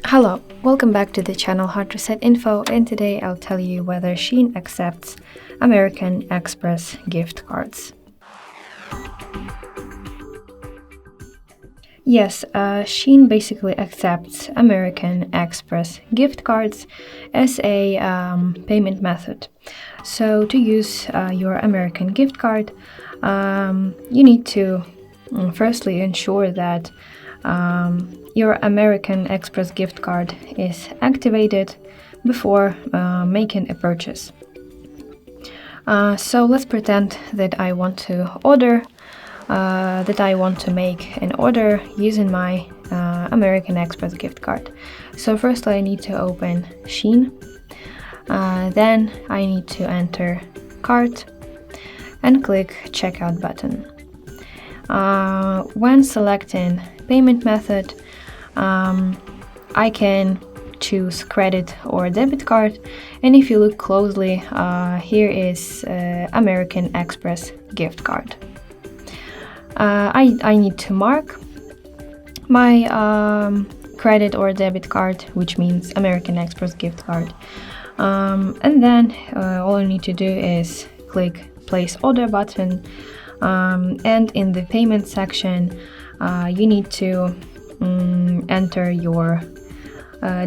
Hello, welcome back to the channel HardReset.Info, and today I'll tell you whether Shein accepts American Express gift cards. Yes, Shein basically accepts American Express gift cards as a payment method. So to use your American gift card, you need to firstly ensure that your American Express gift card is activated before making a purchase. So let's pretend that I want to make an order using my American Express gift card. So first I need to open Shein, then I need to enter cart and click checkout button. When selecting payment method, I can choose credit or debit card, and if you look closely, here is American Express gift card. I need to mark my credit or debit card, which means American Express gift card, and then all I need to do is click place order button, and in the payment section you need to enter your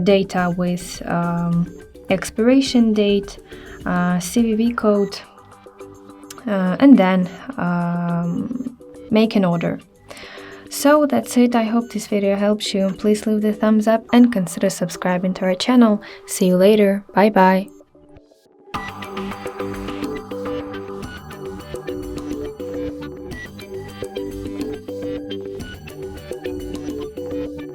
data with expiration date, CVV code, and then make an order. So that's it. I hope this video helps you. Please leave the thumbs up and consider subscribing to our channel. See you later. Bye bye.